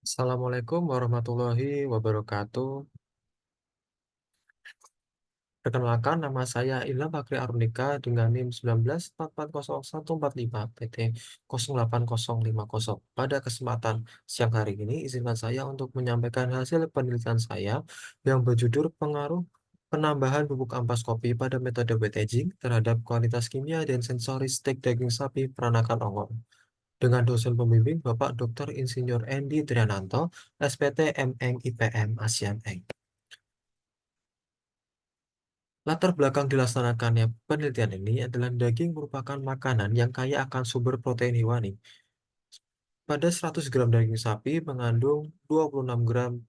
Assalamualaikum warahmatullahi wabarakatuh. Perkenalkan, nama saya Ilham Fakri Arunika dengan NIM 19440145 PT 080050. Pada kesempatan siang hari ini, izinkan saya untuk menyampaikan hasil penelitian saya yang berjudul pengaruh penambahan bubuk ampas kopi pada metode wet aging terhadap kualitas kimia dan sensori stek daging sapi peranakan ongol. Dengan dosen pembimbing Bapak Dr. Insinyur Endi Triananto, SPT MN IPM ASEAN Eng. Latar belakang dilaksanakannya penelitian ini adalah daging merupakan makanan yang kaya akan sumber protein hewani. Pada 100 gram daging sapi mengandung 26 gram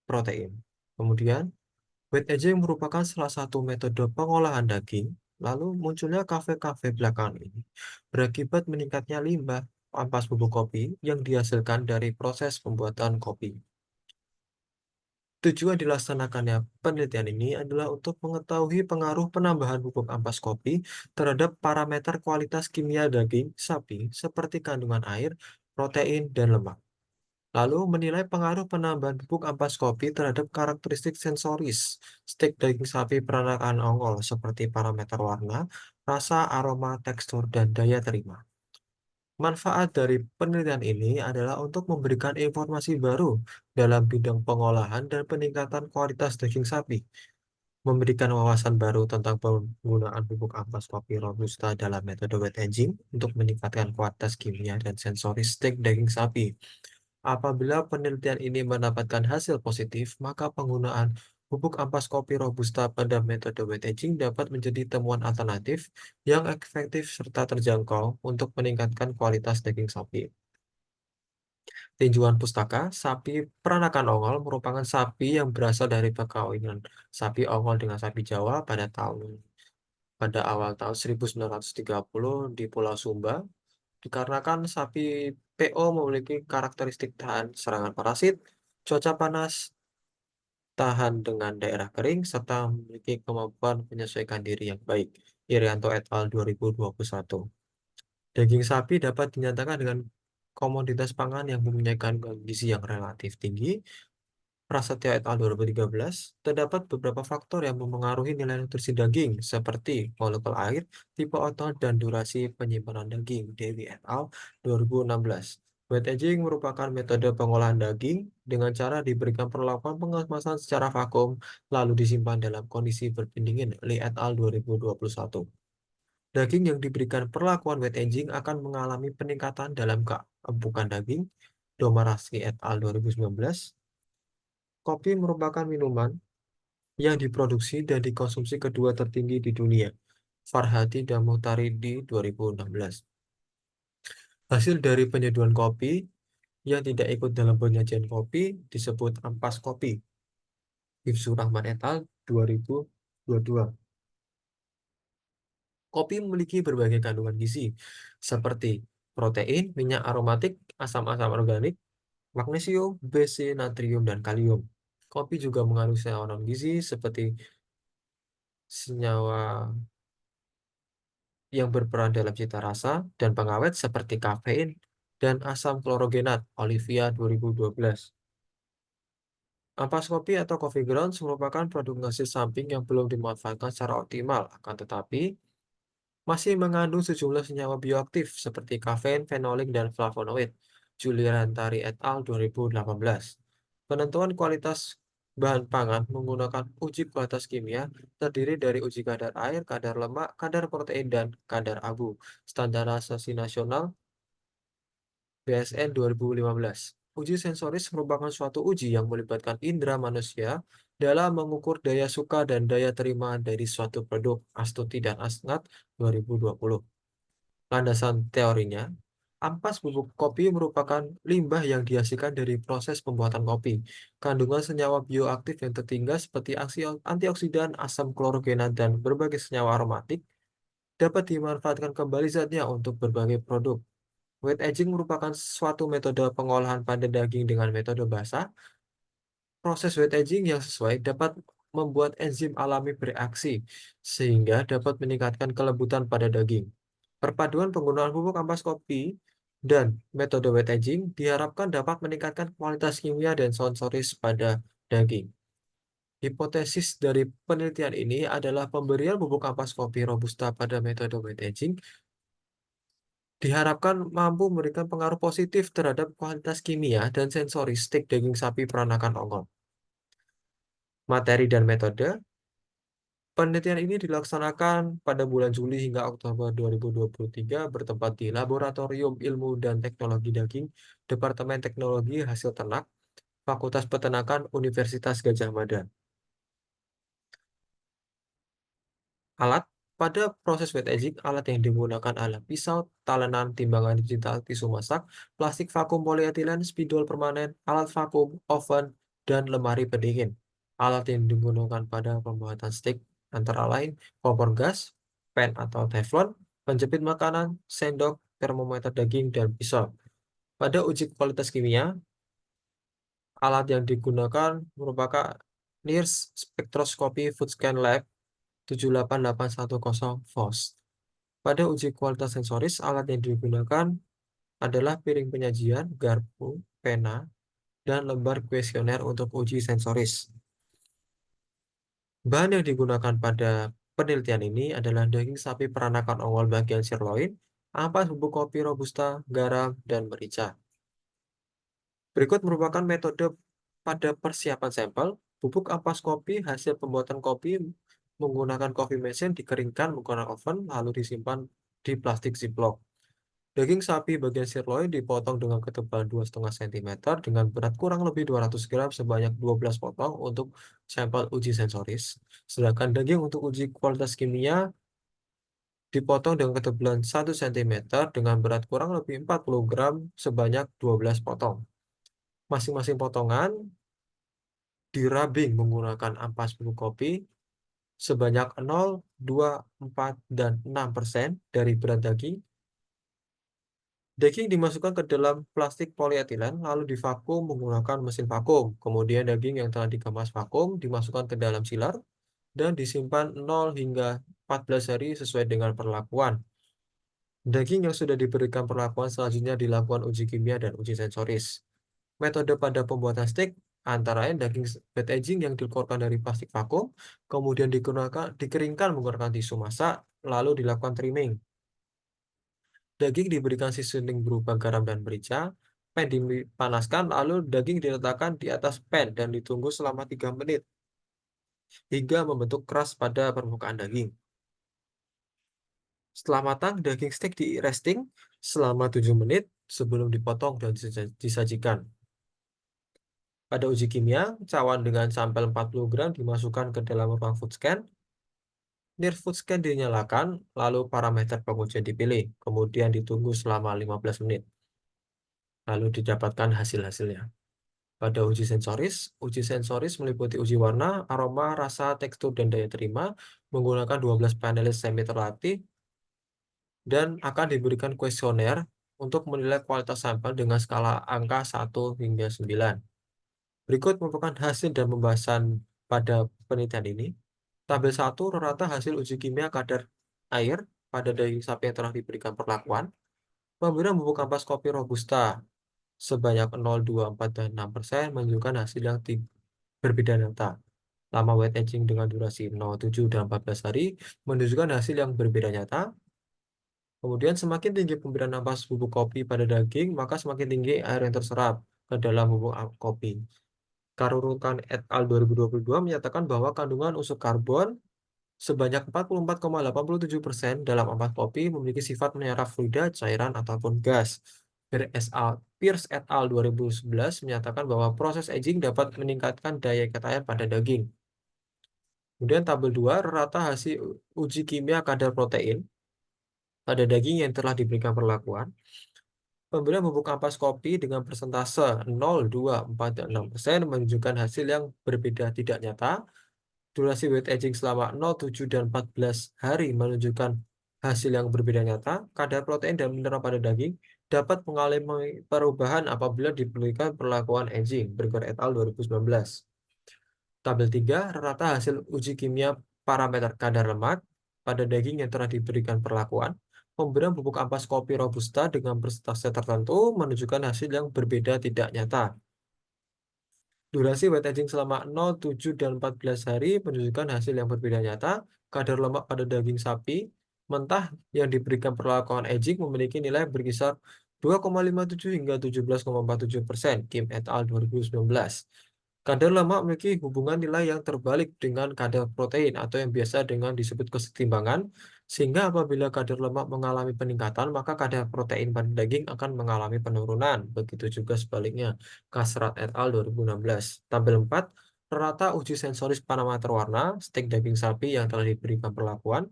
protein. Kemudian, wet aging merupakan salah satu metode pengolahan daging. Lalu munculnya kafe-kafe belakangan ini berakibat meningkatnya limbah ampas bubuk kopi yang dihasilkan dari proses pembuatan kopi. Tujuan dilaksanakannya penelitian ini adalah untuk mengetahui pengaruh penambahan pupuk ampas kopi terhadap parameter kualitas kimia daging sapi seperti kandungan air, protein, dan lemak. Lalu menilai pengaruh penambahan pupuk ampas kopi terhadap karakteristik sensoris stek daging sapi peranakan ongol seperti parameter warna, rasa, aroma, tekstur, dan daya terima. Manfaat dari penelitian ini adalah untuk memberikan informasi baru dalam bidang pengolahan dan peningkatan kualitas daging sapi, memberikan wawasan baru tentang penggunaan pupuk ampas kopi robusta dalam metode wet aging untuk meningkatkan kualitas kimia dan sensoris stek daging sapi. Apabila penelitian ini mendapatkan hasil positif, maka penggunaan pupuk ampas kopi robusta pada metode wet aging dapat menjadi temuan alternatif yang efektif serta terjangkau untuk meningkatkan kualitas daging sapi. Tinjuan pustaka, sapi peranakan ongol merupakan sapi yang berasal dari perkawinan sapi ongol dengan sapi Jawa pada awal tahun 1930 di Pulau Sumba. Dikarenakan sapi PO memiliki karakteristik tahan serangan parasit, cuaca panas, tahan dengan daerah kering, serta memiliki kemampuan menyesuaikan diri yang baik. Irianto et al. 2021. Daging sapi dapat dinyatakan dengan komoditas pangan yang mempunyai kandungan gizi yang relatif tinggi. Prasetya et al. 2013, terdapat beberapa faktor yang memengaruhi nilai nutrisi daging, seperti molekul air, tipe otot, dan durasi penyimpanan daging. Dewi et al. 2016. Wet aging merupakan metode pengolahan daging dengan cara diberikan perlakuan pengemasan secara vakum, lalu disimpan dalam kondisi berdingin. Lee et al. 2021. Daging yang diberikan perlakuan wet aging akan mengalami peningkatan dalam keempukan daging. Domarowski et al. 2019. Kopi merupakan minuman yang diproduksi dan dikonsumsi kedua tertinggi di dunia. Farhati dan Muhtaridi 2016. Hasil dari penyeduhan kopi yang tidak ikut dalam penyajian kopi disebut ampas kopi. Hifzur Rahman et al. 2022. Kopi memiliki berbagai kandungan gizi, seperti protein, minyak aromatik, asam-asam organik, magnesium, Bc, natrium, dan kalium. Kopi juga mengandung senyawa non-gizi seperti senyawa yang berperan dalam cita rasa dan pengawet seperti kafein dan asam klorogenat. Olivia 2012. Ampas kopi atau coffee grounds merupakan produk hasil samping yang belum dimanfaatkan secara optimal, akan tetapi masih mengandung sejumlah senyawa bioaktif seperti kafein, fenolik, dan flavonoid. Juliantari et al. 2018. Penentuan kualitas bahan pangan menggunakan uji kualitas kimia terdiri dari uji kadar air, kadar lemak, kadar protein, dan kadar abu. Standarisasi nasional BSN 2015. Uji sensoris merupakan suatu uji yang melibatkan indera manusia dalam mengukur daya suka dan daya terima dari suatu produk. Astuti dan Asnat 2020. Landasan teorinya, ampas bubuk kopi merupakan limbah yang dihasilkan dari proses pembuatan kopi. Kandungan senyawa bioaktif yang tertinggal seperti antioksidan, asam klorogenat, dan berbagai senyawa aromatik dapat dimanfaatkan kembali zatnya untuk berbagai produk. Wet aging merupakan suatu metode pengolahan pada daging dengan metode basah. Proses wet aging yang sesuai dapat membuat enzim alami bereaksi, sehingga dapat meningkatkan kelembutan pada daging. Perpaduan penggunaan pupuk ampas kopi Dan metode wet aging diharapkan dapat meningkatkan kualitas kimia dan sensoris pada daging. Hipotesis dari penelitian ini adalah pemberian bubuk ampas kopi robusta pada metode wet aging diharapkan mampu memberikan pengaruh positif terhadap kualitas kimia dan sensoris stik daging sapi peranakan ongol. Materi dan metode penelitian ini dilaksanakan pada bulan Juli hingga Oktober 2023 bertempat di Laboratorium Ilmu dan Teknologi Daging, Departemen Teknologi Hasil Ternak, Fakultas Peternakan Universitas Gadjah Mada. Alat pada proses wet aging, alat yang digunakan adalah pisau, talenan, timbangan digital, tisu masak, plastik vakum polietilen, spidol permanen, alat vakum, oven, dan lemari pendingin. Alat yang digunakan pada pembuatan steak antara lain kompor gas, pan atau teflon, penjepit makanan, sendok, termometer daging, dan pisau. Pada uji kualitas kimia, alat yang digunakan merupakan NIRS Spectroscopy Food Scan Lab 78810 VOS. Pada uji kualitas sensoris, alat yang digunakan adalah piring penyajian, garpu, pena, dan lembar kuesioner untuk uji sensoris. Bahan yang digunakan pada penelitian ini adalah daging sapi peranakan ongol bagian sirloin, ampas bubuk kopi robusta, garam, dan merica. Berikut merupakan metode pada persiapan sampel. Bubuk ampas kopi hasil pembuatan kopi menggunakan coffee machine dikeringkan menggunakan oven lalu disimpan di plastik ziplock. Daging sapi bagian sirloin dipotong dengan ketebalan 2,5 cm dengan berat kurang lebih 200 gram sebanyak 12 potong untuk sampel uji sensoris. Sedangkan daging untuk uji kualitas kimia dipotong dengan ketebalan 1 cm dengan berat kurang lebih 40 gram sebanyak 12 potong. Masing-masing potongan dirubbing menggunakan ampas bubuk kopi sebanyak 0, 2, 4, dan 6% dari berat daging. Daging dimasukkan ke dalam plastik polietilen lalu divakum menggunakan mesin vakum. Kemudian daging yang telah dikemas vakum dimasukkan ke dalam chiller dan disimpan 0 hingga 14 hari sesuai dengan perlakuan. Daging yang sudah diberikan perlakuan selanjutnya dilakukan uji kimia dan uji sensoris. Metode pada pembuatan steak antara lain daging wet aging yang dikeluarkan dari plastik vakum, kemudian dikeringkan menggunakan tisu masak, lalu dilakukan trimming. Daging diberikan seasoning berupa garam dan merica, pan dipanaskan, lalu daging diletakkan di atas pan dan ditunggu selama 3 menit hingga membentuk keras pada permukaan daging. Setelah matang, daging steak di resting selama 7 menit sebelum dipotong dan disajikan. Pada uji kimia, cawan dengan sampel 40 gram dimasukkan ke dalam ruang food scan. NIRS food scan dinyalakan, lalu parameter pengujian dipilih, kemudian ditunggu selama 15 menit, lalu didapatkan hasil-hasilnya. Pada uji sensoris meliputi uji warna, aroma, rasa, tekstur, dan daya terima menggunakan 12 panelis semi terlatih dan akan diberikan kuesioner untuk menilai kualitas sampel dengan skala angka 1 hingga 9. Berikut merupakan hasil dan pembahasan pada penelitian ini. Tabel 1 rata hasil uji kimia kadar air pada daging sapi yang telah diberikan perlakuan. Pemberian bubuk ampas kopi robusta sebanyak 0, 2, 4, dan 6% menunjukkan hasil yang berbeda nyata. Lama wet aging dengan durasi 0, 7, dan 14 hari menunjukkan hasil yang berbeda nyata. Kemudian semakin tinggi pemberian ampas bubuk kopi pada daging, maka semakin tinggi air yang terserap ke dalam bubuk kopi. Karurukan et al. 2022 menyatakan bahwa kandungan unsur karbon sebanyak 44,87% dalam ampas kopi memiliki sifat menyerap fluida, cairan, ataupun gas. Pierce et al. 2011 menyatakan bahwa proses aging dapat meningkatkan daya ikat air pada daging. Kemudian tabel 2, rata hasil uji kimia kadar protein pada daging yang telah diberikan perlakuan. Pemberian bubuk ampas kopi dengan persentase 0, 2, 4, dan 6% menunjukkan hasil yang berbeda tidak nyata. Durasi wet aging selama 0, 7, dan 14 hari menunjukkan hasil yang berbeda nyata. Kadar protein dan mineral pada daging dapat mengalami perubahan apabila diberikan perlakuan aging. Berger et al. 2019. Tabel 3, rata hasil uji kimia parameter kadar lemak pada daging yang telah diberikan perlakuan. Pemberian bubuk ampas kopi Robusta dengan persentase tertentu menunjukkan hasil yang berbeda tidak nyata. Durasi wet aging selama 0, 7, dan 14 hari menunjukkan hasil yang berbeda nyata. Kadar lemak pada daging sapi mentah yang diberikan perlakuan aging memiliki nilai berkisar 2,57 hingga 17,47%. Kim et al. 2019. Kadar lemak memiliki hubungan nilai yang terbalik dengan kadar protein atau yang biasa dengan disebut kesetimbangan, sehingga apabila kadar lemak mengalami peningkatan, maka kadar protein pada daging akan mengalami penurunan. Begitu juga sebaliknya. Kasrat et al. 2016. Tabel 4, rata uji sensoris parameter warna, stek daging sapi yang telah diberikan perlakuan.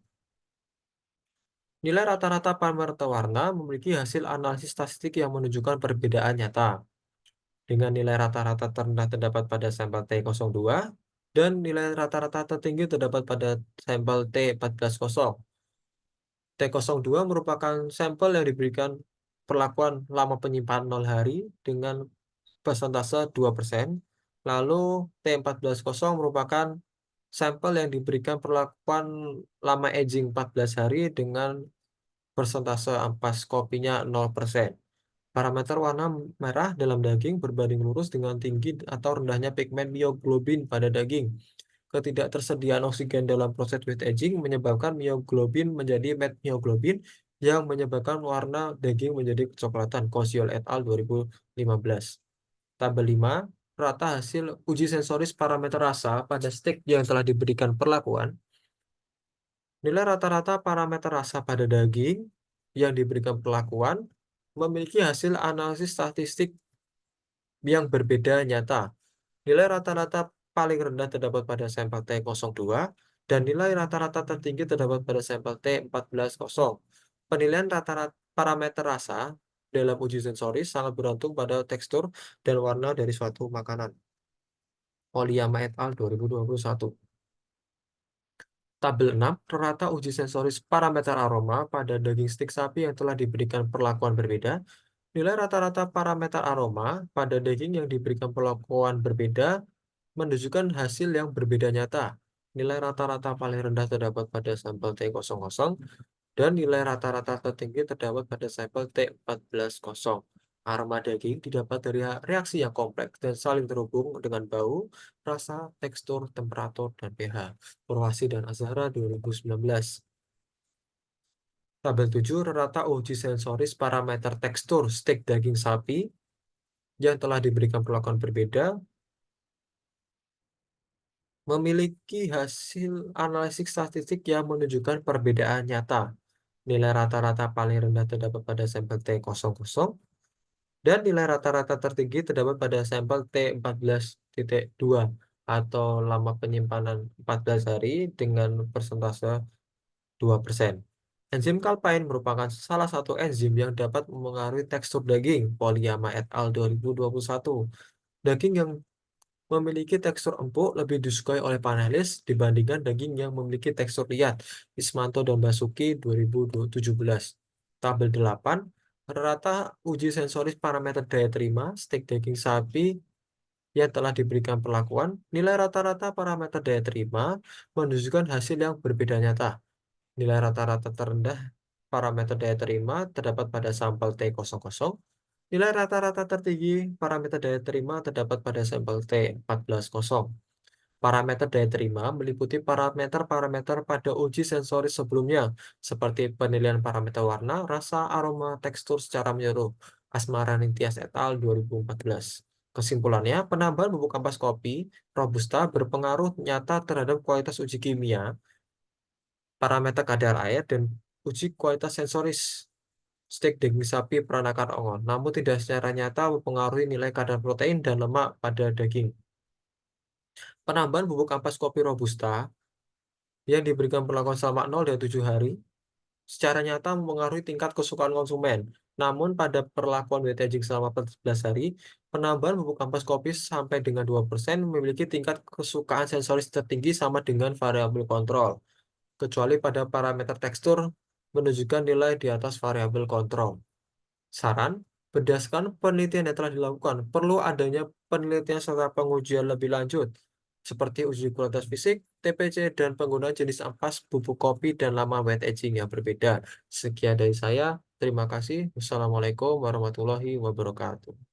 Nilai rata-rata parameter warna memiliki hasil analisis statistik yang menunjukkan perbedaan nyata dengan nilai rata-rata terendah terdapat pada sampel T02 dan nilai rata-rata tertinggi terdapat pada sampel T14,0. T02 merupakan sampel yang diberikan perlakuan lama penyimpanan 0 hari dengan persentase 2%. Lalu T14,0 merupakan sampel yang diberikan perlakuan lama aging 14 hari dengan persentase ampas kopinya 0%. Parameter warna merah dalam daging berbanding lurus dengan tinggi atau rendahnya pigmen mioglobin pada daging. Ketidaktersediaan oksigen dalam proses wet aging menyebabkan mioglobin menjadi metmioglobin yang menyebabkan warna daging menjadi kecoklatan. Koziol et al. 2015. Tabel 5, rata hasil uji sensoris parameter rasa pada stek yang telah diberikan perlakuan. Nilai rata-rata parameter rasa pada daging yang diberikan perlakuan memiliki hasil analisis statistik yang berbeda nyata. Nilai rata-rata paling rendah terdapat pada sampel T02 dan nilai rata-rata tertinggi terdapat pada sampel T14,0. Penilaian rata-rata parameter rasa dalam uji sensoris sangat bergantung pada tekstur dan warna dari suatu makanan. Oliyama et al. 2021. Tabel 6, rata uji sensoris parameter aroma pada daging stik sapi yang telah diberikan perlakuan berbeda. Nilai rata-rata parameter aroma pada daging yang diberikan perlakuan berbeda menunjukkan hasil yang berbeda nyata. Nilai rata-rata paling rendah terdapat pada sampel T00 dan nilai rata-rata tertinggi terdapat pada sampel T14,0. Aroma daging didapat dari reaksi yang kompleks dan saling terhubung dengan bau, rasa, tekstur, temperatur, dan pH. Purwasi dan Azhara 2019. Tabel 7, rata uji sensoris parameter tekstur stek daging sapi yang telah diberikan perlakuan berbeda memiliki hasil analisis statistik yang menunjukkan perbedaan nyata. Nilai rata-rata paling rendah terdapat pada sampel T00 dan nilai rata-rata tertinggi terdapat pada sampel T14,2 atau lama penyimpanan 14 hari dengan persentase 2%. Enzim kalpain merupakan salah satu enzim yang dapat memengaruhi tekstur daging. Poliyama et al. 2021. Daging yang memiliki tekstur empuk lebih disukai oleh panelis dibandingkan daging yang memiliki tekstur liat. Ismanto dan Basuki 2017. Tabel 8, rata uji sensoris parameter daya terima stek daging sapi yang telah diberikan perlakuan. Nilai rata-rata parameter daya terima menunjukkan hasil yang berbeda nyata. Nilai rata-rata terendah parameter daya terima terdapat pada sampel T00. Nilai rata-rata tertinggi parameter daya terima terdapat pada sampel T14,0. Parameter daya terima meliputi parameter-parameter pada uji sensoris sebelumnya, seperti penilaian parameter warna, rasa, aroma, tekstur secara menyeluruh. Asmara Ningtyas et al. 2014. Kesimpulannya, penambahan bubuk ampas kopi Robusta berpengaruh nyata terhadap kualitas uji kimia, parameter kadar air, dan uji kualitas sensoris stek daging sapi peranakan ongol, namun tidak secara nyata mempengaruhi nilai kadar protein dan lemak pada daging. Penambahan bubuk ampas kopi Robusta yang diberikan perlakuan selama 0 dan 7 hari secara nyata mempengaruhi tingkat kesukaan konsumen. Namun pada perlakuan wet aging selama 14 hari, penambahan bubuk ampas kopi sampai dengan 2% memiliki tingkat kesukaan sensoris tertinggi sama dengan variabel kontrol, kecuali pada parameter tekstur menunjukkan nilai di atas variabel kontrol. Saran, berdasarkan penelitian yang telah dilakukan, perlu adanya penelitian serta pengujian lebih lanjut, seperti uji kualitas fisik, TPC dan penggunaan jenis ampas, bubuk kopi, dan lama wet aging yang berbeda. Sekian dari saya. Terima kasih. Wassalamualaikum warahmatullahi wabarakatuh.